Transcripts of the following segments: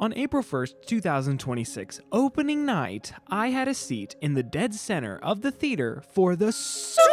On April 1st, 2026, opening night, I had a seat in the dead center of the theater for the Super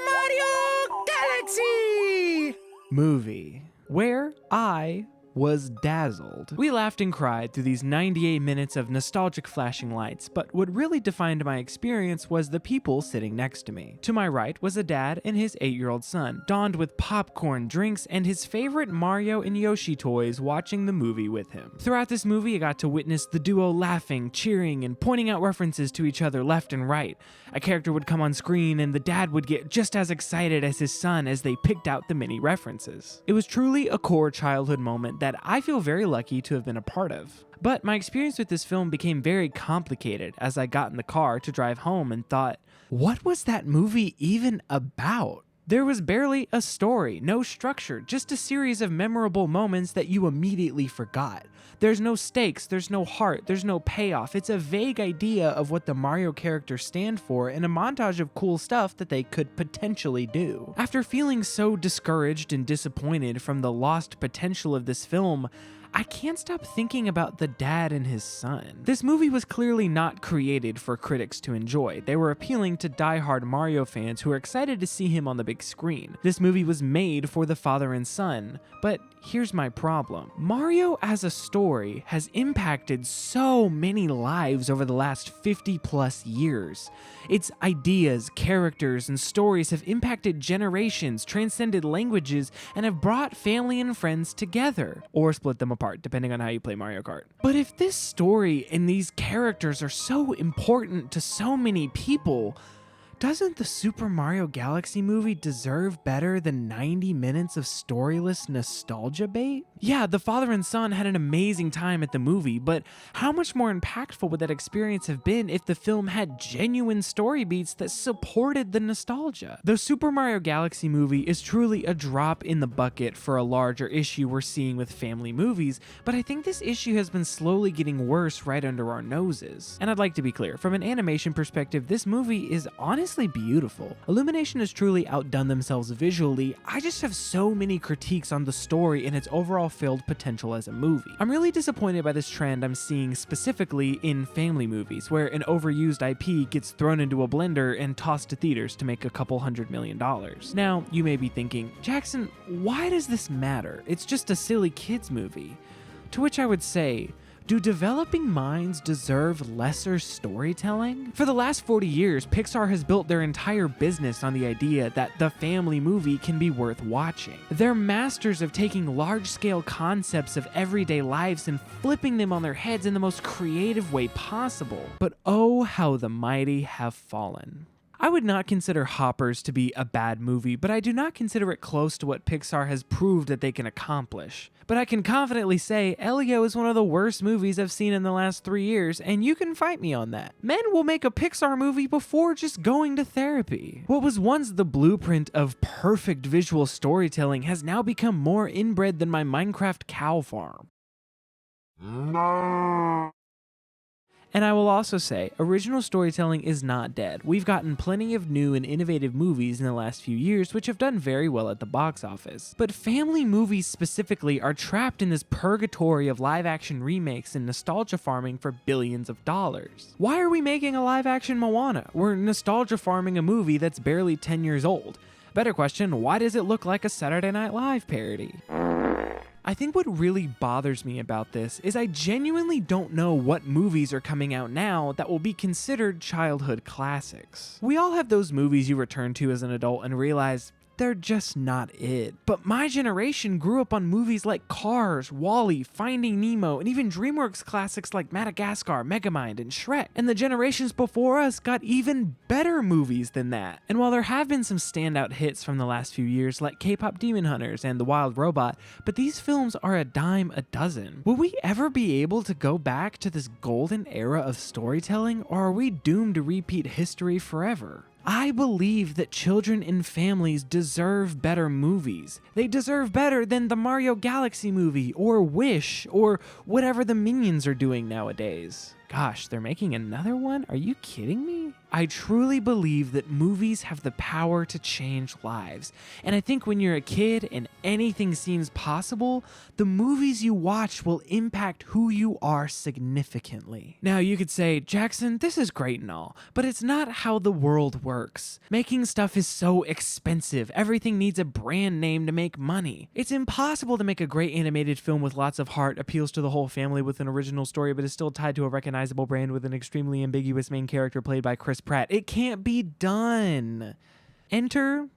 Mario Galaxy movie, where I was dazzled. We laughed and cried through these 98 minutes of nostalgic flashing lights, but what really defined my experience was the people sitting next to me. To my right was a dad and his 8-year-old son, donned with popcorn, drinks, and his favorite Mario and Yoshi toys, watching the movie with him. Throughout this movie, I got to witness the duo laughing, cheering, and pointing out references to each other left and right. A character would come on screen and the dad would get just as excited as his son as they picked out the many references. It was truly a core childhood moment that I feel very lucky to have been a part of. But my experience with this film became very complicated as I got in the car to drive home and thought, what was that movie even about? There was barely a story, no structure, just a series of memorable moments that you immediately forgot. There's no stakes, there's no heart, there's no payoff. It's a vague idea of what the Mario characters stand for and a montage of cool stuff that they could potentially do. After feeling so discouraged and disappointed from the lost potential of this film, I can't stop thinking about the dad and his son. This movie was clearly not created for critics to enjoy. They were appealing to die-hard Mario fans who are excited to see him on the big screen. This movie was made for the father and son, but here's my problem. Mario as a story has impacted so many lives over the last 50 plus years. Its ideas, characters, and stories have impacted generations, transcended languages, and have brought family and friends together, or split them apart, depending on how you play Mario Kart. But if this story and these characters are so important to so many people, doesn't the Super Mario Galaxy movie deserve better than 90 minutes of storyless nostalgia bait? Yeah, the father and son had an amazing time at the movie, but how much more impactful would that experience have been if the film had genuine story beats that supported the nostalgia? The Super Mario Galaxy movie is truly a drop in the bucket for a larger issue we're seeing with family movies, but I think this issue has been slowly getting worse right under our noses. And I'd like to be clear, from an animation perspective, this movie is honestly beautiful. Illumination has truly outdone themselves visually. I just have so many critiques on the story and its overall failed potential as a movie. I'm really disappointed by this trend I'm seeing specifically in family movies, where an overused IP gets thrown into a blender and tossed to theaters to make a couple $100 million. Now, you may be thinking, Jackson, why does this matter? It's just a silly kids movie. To which I would say, do developing minds deserve lesser storytelling? For the last 40 years, Pixar has built their entire business on the idea that the family movie can be worth watching. They're masters of taking large-scale concepts of everyday lives and flipping them on their heads in the most creative way possible. But oh, how the mighty have fallen. I would not consider Hoppers to be a bad movie, but I do not consider it close to what Pixar has proved that they can accomplish. But I can confidently say Elio is one of the worst movies I've seen in the last 3 years, and you can fight me on that. Men will make a Pixar movie before just going to therapy. What was once the blueprint of perfect visual storytelling has now become more inbred than my Minecraft cow farm. No. And I will also say, original storytelling is not dead. We've gotten plenty of new and innovative movies in the last few years which have done very well at the box office. But family movies specifically are trapped in this purgatory of live-action remakes and nostalgia farming for billions of dollars. Why are we making a live-action Moana? We're nostalgia farming a movie that's barely 10 years old. Better question, why does it look like a Saturday Night Live parody? I think what really bothers me about this is I genuinely don't know what movies are coming out now that will be considered childhood classics. We all have those movies you return to as an adult and realize they're just not it. But my generation grew up on movies like Cars, WALL-E, Finding Nemo, and even DreamWorks classics like Madagascar, Megamind, and Shrek. And the generations before us got even better movies than that. And while there have been some standout hits from the last few years like K-Pop Demon Hunters and The Wild Robot, but these films are a dime a dozen. Will we ever be able to go back to this golden era of storytelling, or are we doomed to repeat history forever? I believe that children and families deserve better movies. They deserve better than the Mario Galaxy movie, or Wish, or whatever the Minions are doing nowadays. gosh, they're making another one? Are you kidding me? I truly believe that movies have the power to change lives. And I think when you're a kid and anything seems possible, the movies you watch will impact who you are significantly. Now you could say, Jackson, this is great and all, but it's not how the world works. Making stuff is so expensive. Everything needs a brand name to make money. It's impossible to make a great animated film with lots of heart, appeals to the whole family with an original story, but is still tied to a recognizable brand with an extremely ambiguous main character played by Chris Pratt. It can't be done. Enter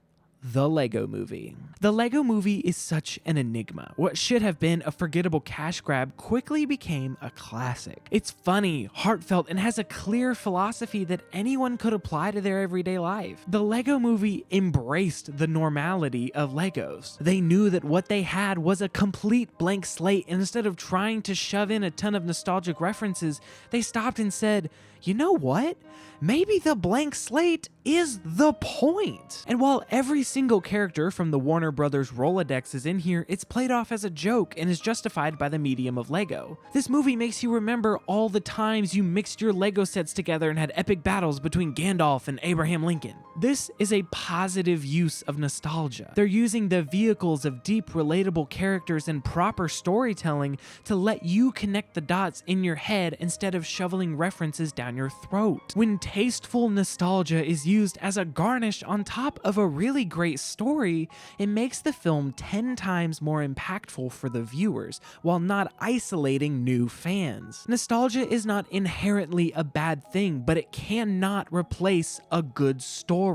the Lego Movie. The Lego Movie is such an enigma. What should have been a forgettable cash grab quickly became a classic. It's funny, heartfelt, and has a clear philosophy that anyone could apply to their everyday life. The Lego Movie embraced the normality of Legos. They knew that what they had was a complete blank slate, and instead of trying to shove in a ton of nostalgic references, they stopped and said, you know what? Maybe the blank slate is the point. And while every single character from the Warner Brothers Rolodex is in here, it's played off as a joke and is justified by the medium of Lego. This movie makes you remember all the times you mixed your Lego sets together and had epic battles between Gandalf and Abraham Lincoln. This is a positive use of nostalgia. They're using the vehicles of deep, relatable characters and proper storytelling to let you connect the dots in your head instead of shoveling references down your throat. When tasteful nostalgia is used as a garnish on top of a really great story, it makes the film 10 times more impactful for the viewers, while not isolating new fans. Nostalgia is not inherently a bad thing, but it cannot replace a good story.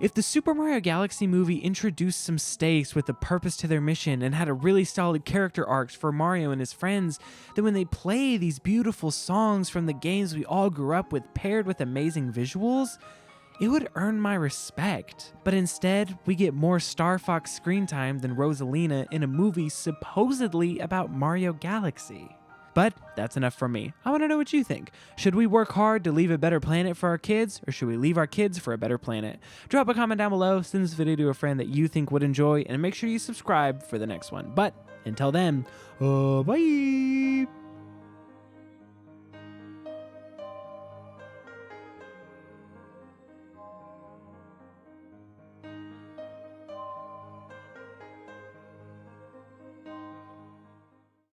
If the Super Mario Galaxy movie introduced some stakes with a purpose to their mission and had a really solid character arcs for Mario and his friends, then when they play these beautiful songs from the games we all grew up with paired with amazing visuals, it would earn my respect. But instead, we get more Star Fox screen time than Rosalina in a movie supposedly about Mario Galaxy. But that's enough from me. I want to know what you think. Should we work hard to leave a better planet for our kids, or should we leave our kids for a better planet? Drop a comment down below, send this video to a friend that you think would enjoy, and make sure you subscribe for the next one. But until then, bye!